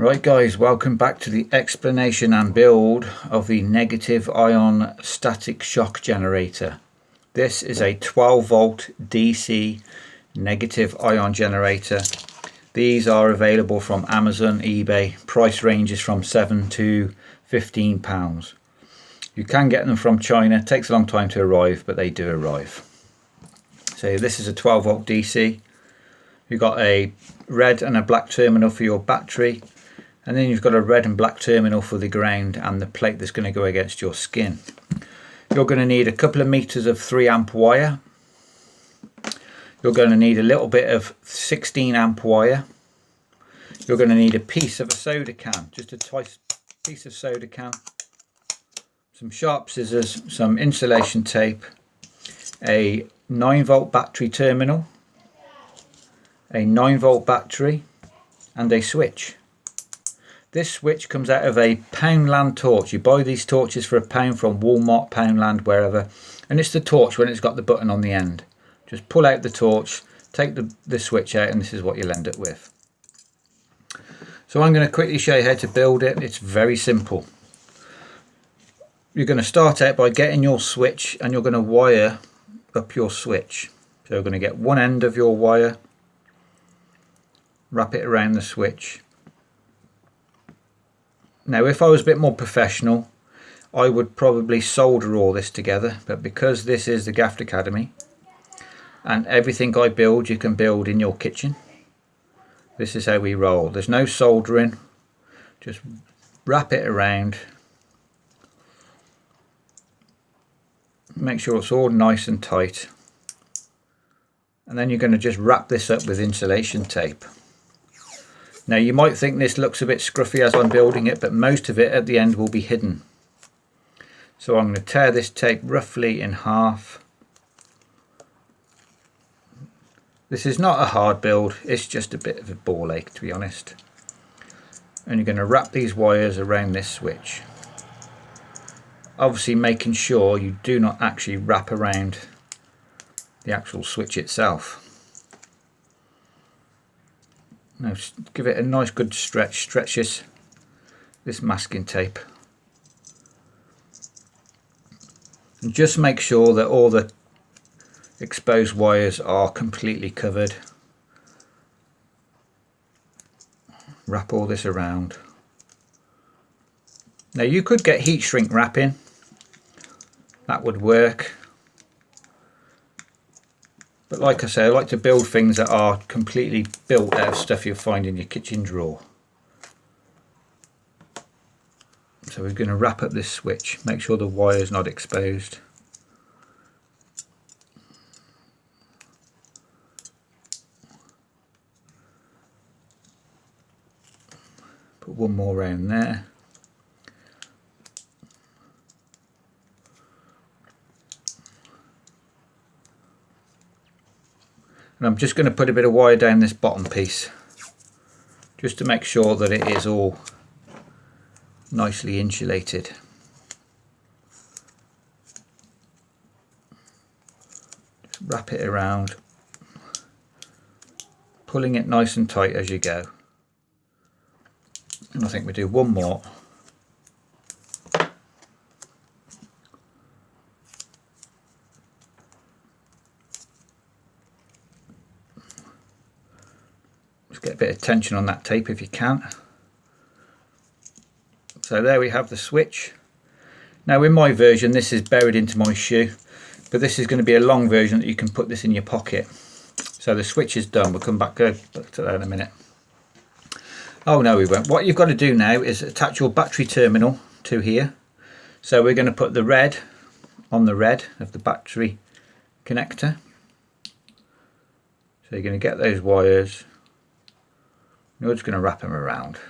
Right guys, welcome back to the explanation and build of the negative ion static shock generator. This is a 12 volt DC negative ion generator. These are available from Amazon, eBay. Price ranges from £7 to £15. You can get them from China. It takes a long time to arrive, but they do arrive. So this is a 12 volt DC. You've got a red and a black terminal for your battery. And then you've got a red and black terminal for the ground and the plate that's going to go against your skin. You're going to need a couple of meters of 3 amp wire. You're going to need a little bit of 16 amp wire. You're going to need a piece of a soda can, just a tight piece of soda can, some sharp scissors, some insulation tape, a 9 volt battery terminal, a 9 volt battery and a switch. This switch comes out of a Poundland torch. You buy these torches for £1 from Walmart, Poundland, wherever. And it's the torch when it's got the button on the end. Just pull out the torch, take the switch out, and this is what you'll end up with. So I'm going to quickly show you how to build it. It's very simple. You're going to start out by getting your switch and you're going to wire up your switch. So you're going to get one end of your wire, wrap it around the switch. Now if I was a bit more professional, I would probably solder all this together, but because this is the Gaffed Academy and everything I build you can build in your kitchen, this is how we roll. There's no soldering, just wrap it around, make sure it's all nice and tight, and then you're going to just wrap this up with insulation tape. Now you might think this looks a bit scruffy as I'm building it, but most of it at the end will be hidden. So I'm going to tear this tape roughly in half. This is not a hard build, it's just a bit of a ball ache, to be honest. And you're going to wrap these wires around this switch. Obviously making sure you do not actually wrap around the actual switch itself. Now give it a nice good stretch this masking tape, and just make sure that all the exposed wires are completely covered. Wrap all this around. Now you could get heat shrink wrapping, that would work. But like I say, I like to build things that are completely built out of stuff you'll find in your kitchen drawer. So we're going to wrap up this switch, make sure the wire is not exposed. Put one more around there. And I'm just going to put a bit of wire down this bottom piece just to make sure that it is all nicely insulated. Just wrap it around, pulling it nice and tight as you go. And I think we do one more. Get a bit of tension on that tape if you can. So there we have the switch. Now in my version this is buried into my shoe, but this is going to be a long version that you can put this in your pocket. So the switch is done. We'll come back to that in a minute. Oh no, we won't. What you've got to do now is attach your battery terminal to here. So we're going to put the red on the red of the battery connector. So you're going to get those wires. You're just going to wrap them around.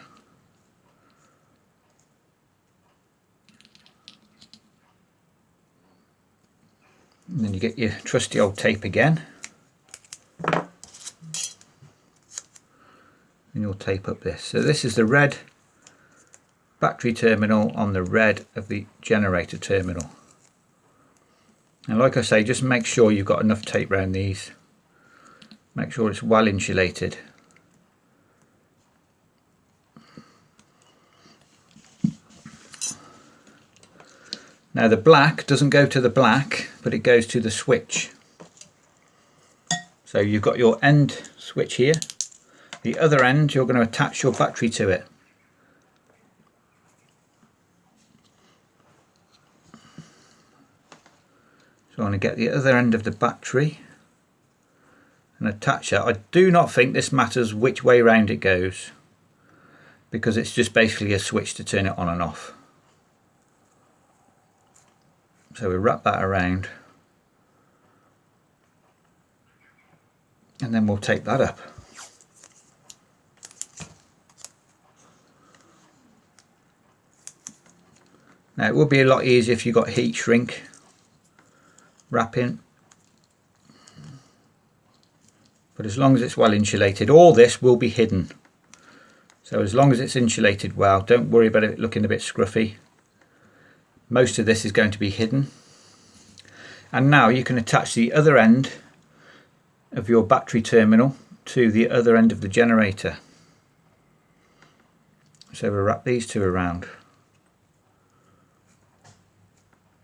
And then you get your trusty old tape again. And you'll tape up this. So this is the red battery terminal on the red of the generator terminal. And like I say, just make sure you've got enough tape around these. Make sure it's well insulated. Now the black doesn't go to the black, but it goes to the switch. So you've got your end switch here. The other end, you're going to attach your battery to it. So I'm going to get the other end of the battery and attach that. I do not think this matters which way round it goes, because it's just basically a switch to turn it on and off. So we wrap that around and then we'll take that up. Now it would be a lot easier if you got heat shrink wrapping, but as long as it's well insulated, all this will be hidden. So as long as it's insulated well, don't worry about it looking a bit scruffy. Most of this is going to be hidden. And now you can attach the other end of your battery terminal to the other end of the generator. So we'll wrap these two around,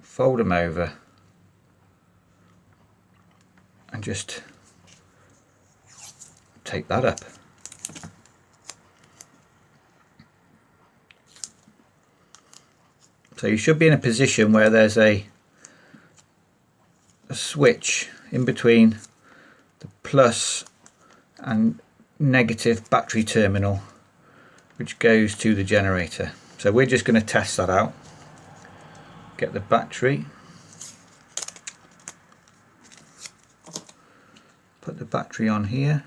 fold them over, and just take that up. So you should be in a position where there's a switch in between the plus and negative battery terminal, which goes to the generator. So we're just going to test that out. Get the battery, put the battery on here.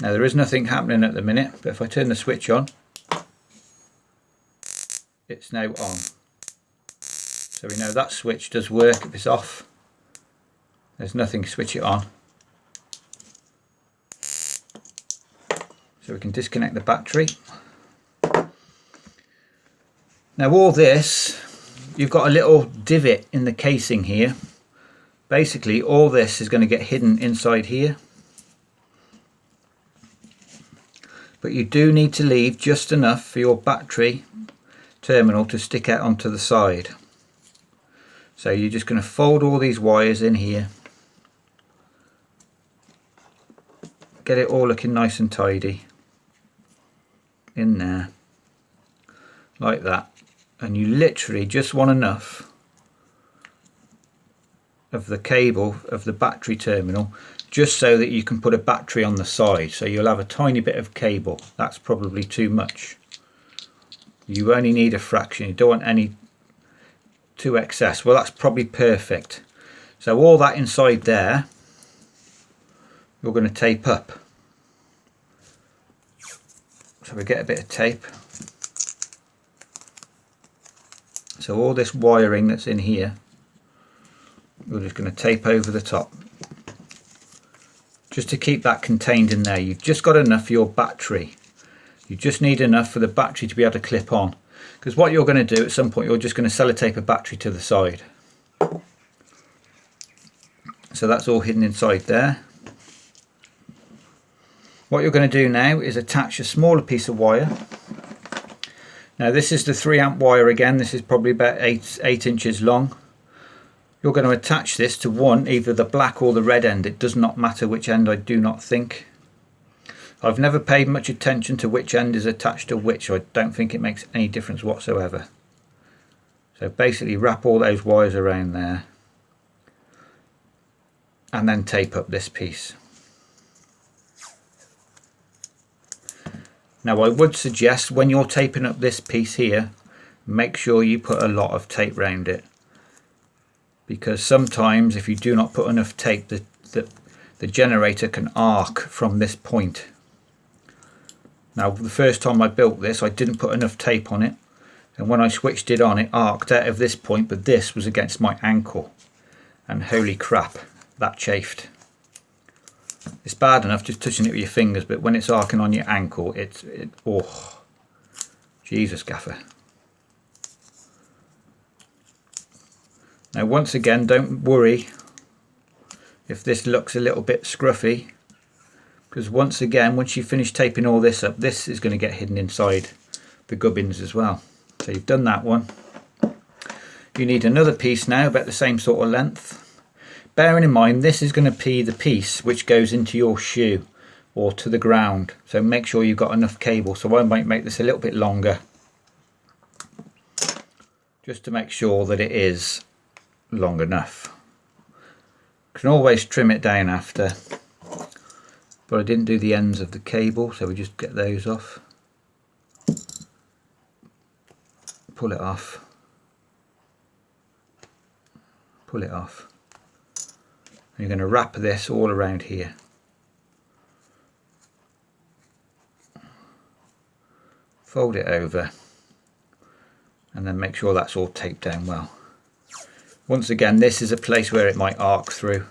Now there is nothing happening at the minute, but if I turn the switch on, it's now on. So we know that switch does work. If it's off, there's nothing to switch it on. So we can disconnect the battery. Now all this, you've got a little divot in the casing here. Basically all this is going to get hidden inside here. But you do need to leave just enough for your battery terminal to stick out onto the side. So you're just going to fold all these wires in here, get it all looking nice and tidy in there like that, and you literally just want enough of the cable of the battery terminal just so that you can put a battery on the side. So you'll have a tiny bit of cable. That's probably too much. You only need a fraction. You don't want any too excess. Well, that's probably perfect. So all that inside there, you're going to tape up. So we get a bit of tape. So all this wiring that's in here, we're just going to tape over the top, just to keep that contained in there. You've just got enough for your battery. You just need enough for the battery to be able to clip on, because what you're going to do at some point, you're just going to sellotape a battery to the side. So that's all hidden inside there. What you're going to do now is attach a smaller piece of wire. Now this is the 3 amp wire again. This is probably about 8 inches long. You're going to attach this to either the black or the red end. It does not matter which end, I do not think. I've never paid much attention to which end is attached to which, so I don't think it makes any difference whatsoever. So basically wrap all those wires around there and then tape up this piece. Now I would suggest when you're taping up this piece here, make sure you put a lot of tape around it, because sometimes if you do not put enough tape, the generator can arc from this point. Now the first time I built this, I didn't put enough tape on it, and when I switched it on, it arced out of this point, but this was against my ankle, and holy crap, that chafed. It's bad enough just touching it with your fingers, but when it's arcing on your ankle, oh, Jesus gaffer. Now once again, don't worry if this looks a little bit scruffy, because once again, once you finish taping all this up, this is going to get hidden inside the gubbins as well. So you've done that one. You need another piece now about the same sort of length. Bearing in mind this is going to be the piece which goes into your shoe or to the ground, so make sure you've got enough cable. So I might make this a little bit longer just to make sure that it is long enough. Can always trim it down after, but I didn't do the ends of the cable, so we just get those off, pull it off, pull it off. And you're going to wrap this all around here. Fold it over and then make sure that's all taped down well. Once again, this is a place where it might arc through,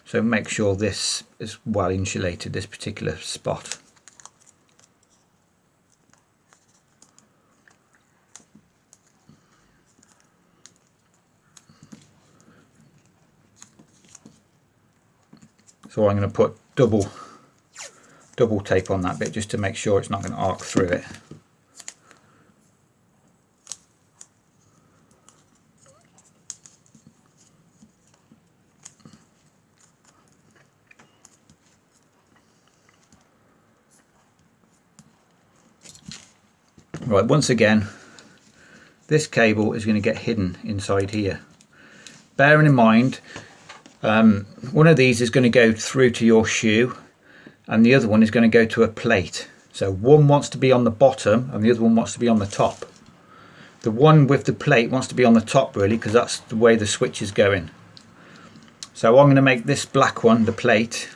so make sure this is well insulated, this particular spot. So I'm going to put double tape on that bit just to make sure it's not going to arc through it. Right, once again, this cable is going to get hidden inside here. Bearing in mind, one of these is going to go through to your shoe and the other one is going to go to a plate. So one wants to be on the bottom and the other one wants to be on the top. The one with the plate wants to be on the top really, because that's the way the switch is going. So I'm going to make this black one the plate,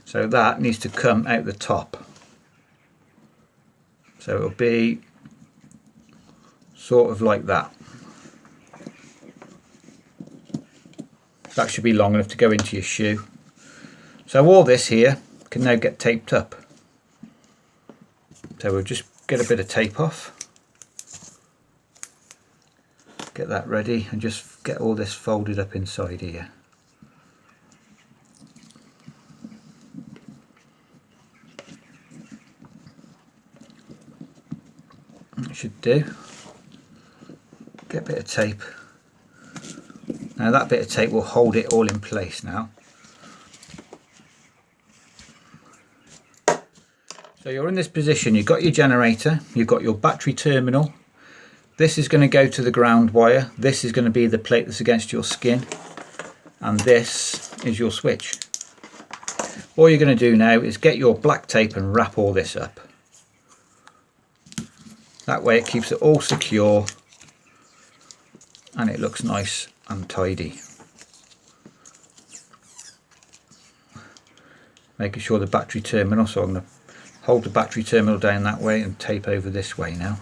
so that needs to come out the top. So it'll be sort of like that. That should be long enough to go into your shoe. So all this here can now get taped up. So we'll just get a bit of tape off. Get that ready and just get all this folded up inside here. It should do. Get a bit of tape. Now that bit of tape will hold it all in place now. So you're in this position, you've got your generator, you've got your battery terminal. This is going to go to the ground wire, this is going to be the plate that's against your skin, and this is your switch. All you're going to do now is get your black tape and wrap all this up. That way it keeps it all secure and it looks nice and tidy. Making sure the battery terminal, so I'm going to hold the battery terminal down that way and tape over this way now.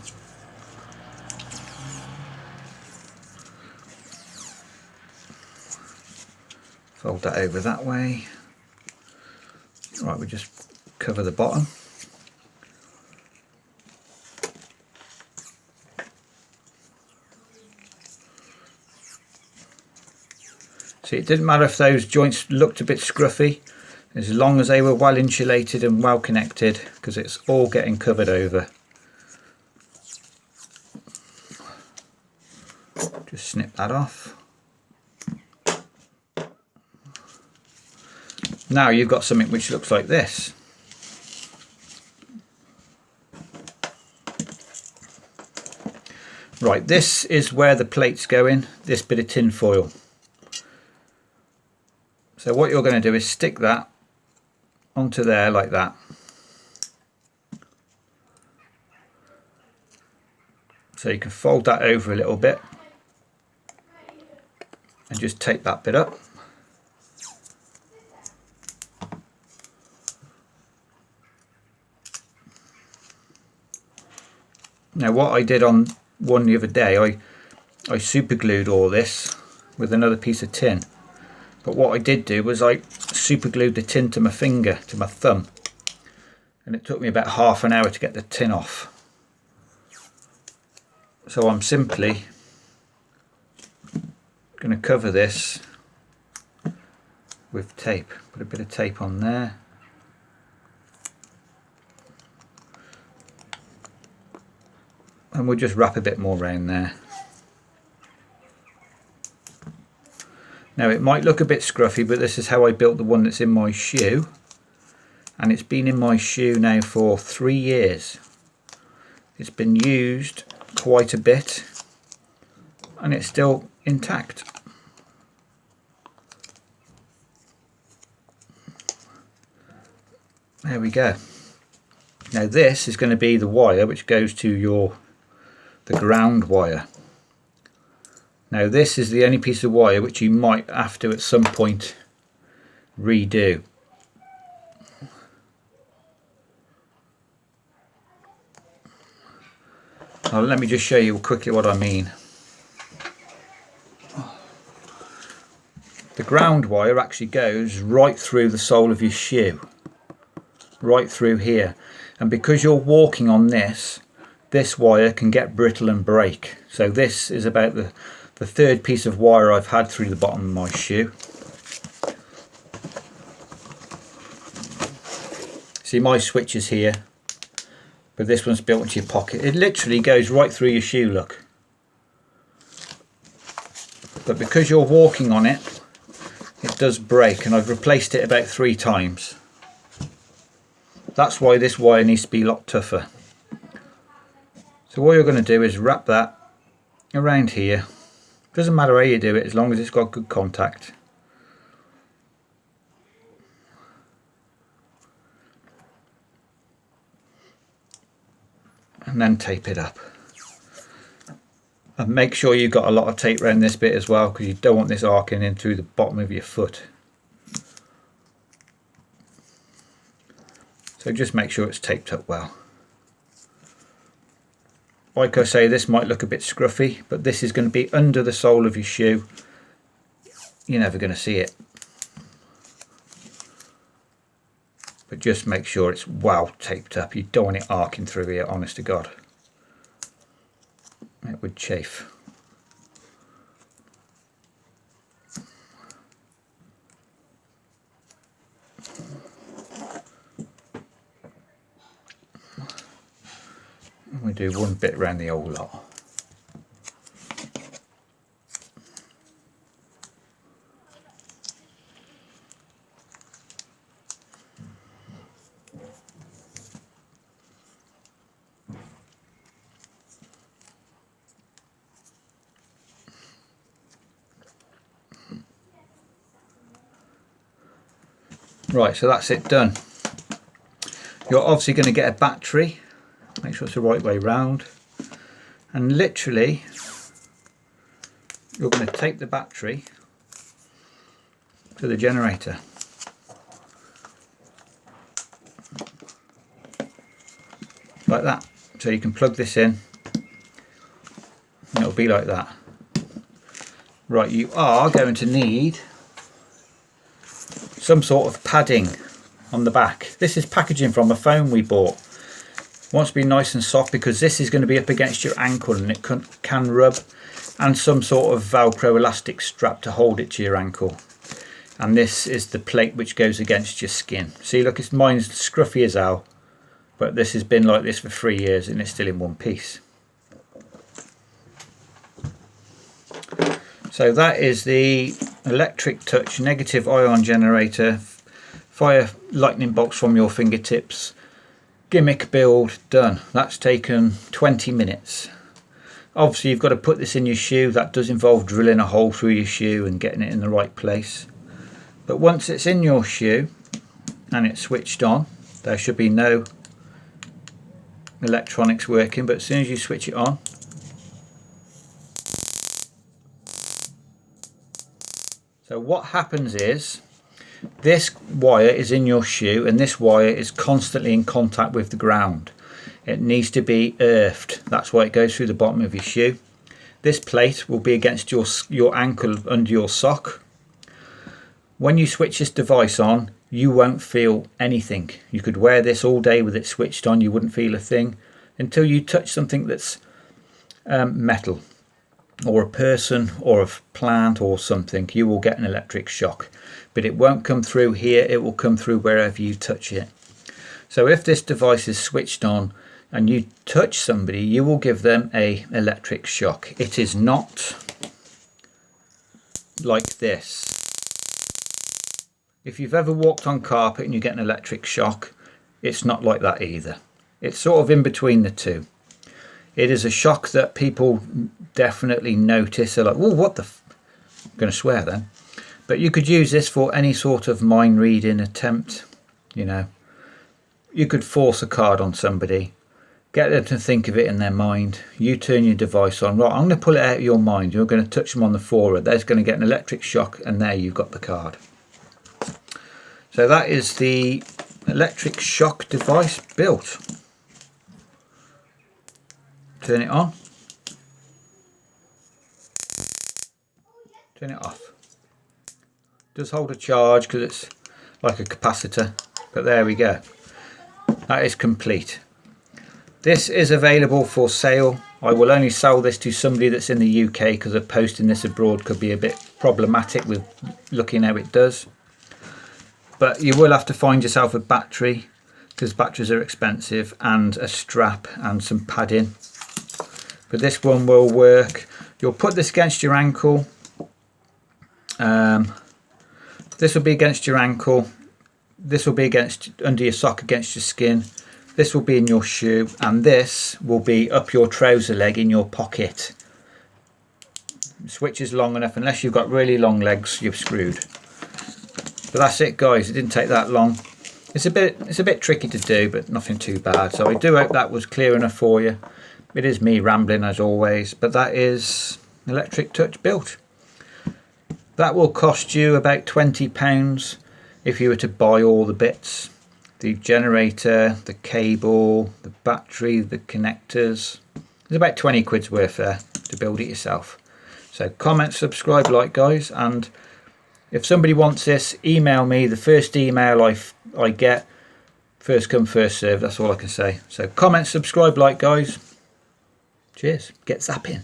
Fold that over that way. Right, we just cover the bottom. See, it didn't matter if those joints looked a bit scruffy, as long as they were well insulated and well connected, because it's all getting covered over. Just snip that off. Now you've got something which looks like this. Right, this is where the plate's going, this bit of tin foil. So what you're going to do is stick that onto there like that. So you can fold that over a little bit and just tape that bit up. Now what I did on one the other day, I super glued all this with another piece of tin. But what I did do was I super glued the tin to my finger, to my thumb. And it took me about half an hour to get the tin off. So I'm simply going to cover this with tape. Put a bit of tape on there. and we'll just wrap a bit more around there. Now it might look a bit scruffy, but this is how I built the one that's in my shoe, and it's been in my shoe now for 3 years. It's been used quite a bit and it's still intact. There we go. Now this is going to be the wire which goes to the ground wire. Now this is the only piece of wire which you might have to at some point redo. Now let me just show you quickly what I mean. The ground wire actually goes right through the sole of your shoe, right through here, and because you're walking on this wire can get brittle and break. So this is about the third piece of wire I've had through the bottom of my shoe. See, my switch is here, but this one's built into your pocket. It literally goes right through your shoe, look. But because you're walking on it, it does break, and I've replaced it about 3 times. That's why this wire needs to be a lot tougher. So all you're going to do is wrap that around here. Doesn't matter how you do it, as long as it's got good contact. And then tape it up. And make sure you've got a lot of tape around this bit as well, because you don't want this arcing in through the bottom of your foot. So just make sure it's taped up well. Like I say, this might look a bit scruffy, but this is going to be under the sole of your shoe. You're never going to see it. But just make sure it's well taped up. You don't want it arcing through here, honest to God. It would chafe. And we do one bit around the whole lot. Right, so that's it done. You're obviously going to get a battery. Make sure it's the right way round. And literally, you're going to tape the battery to the generator. Like that. So you can plug this in. And it'll be like that. Right, you are going to need some sort of padding on the back. This is packaging from a phone we bought. It wants to be nice and soft because this is going to be up against your ankle and it can rub, and some sort of Velcro elastic strap to hold it to your ankle. And this is the plate which goes against your skin. See, look, mine's scruffy as hell, but this has been like this for 3 years and it's still in one piece. So that is the electric touch negative ion generator, fire lightning bolts from your fingertips, gimmick build done. That's taken 20 minutes. Obviously you've got to put this in your shoe. That does involve drilling a hole through your shoe and getting it in the right place. But once it's in your shoe and it's switched on, there should be no electronics working, but as soon as you switch it on, so what happens is this wire is in your shoe and this wire is constantly in contact with the ground. It needs to be earthed. That's why it goes through the bottom of your shoe. This plate will be against your ankle under your sock. When you switch this device on, you won't feel anything. You could wear this all day with it switched on, you wouldn't feel a thing until you touch something that's metal, or a person or a plant or something. You will get an electric shock, but it won't come through here, it will come through wherever you touch it. So if this device is switched on, and you touch somebody, you will give them a electric shock. It is not like this. If you've ever walked on carpet and you get an electric shock, it's not like that either. It's sort of in between the two. It is a shock that people definitely notice. They're like, "Oh, what the f-" I'm going to swear then. But you could use this for any sort of mind reading attempt. You know, you could force a card on somebody, get them to think of it in their mind. You turn your device on. Right, I'm going to pull it out of your mind. You're going to touch them on the forehead. They're going to get an electric shock, and there you've got the card. So that is the electric shock device built. Turn it on. Turn it off. It does hold a charge because it's like a capacitor, but there we go. That is complete. This is available for sale. I will only sell this to somebody that's in the UK because of posting this abroad could be a bit problematic with looking how it does. But you will have to find yourself a battery because batteries are expensive, and a strap and some padding. But this one will work. You'll put this against your ankle. This will be against your ankle. This will be against under your sock against your skin. This will be in your shoe, and this will be up your trouser leg in your pocket. Switch is long enough. Unless you've got really long legs, you're screwed. But that's it, guys. It didn't take that long. It's a bit tricky to do, but nothing too bad. So I do hope that was clear enough for you. It is me rambling as always, but that is electric touch built. That will cost you about £20 if you were to buy all the bits. The generator, the cable, the battery, the connectors. There's about 20 quid's worth there to build it yourself. So comment, subscribe, like, guys, and if somebody wants this, email me. The first email I get, first come, first serve. That's all I can say. So comment, subscribe, like, guys. Cheers. Get zapping.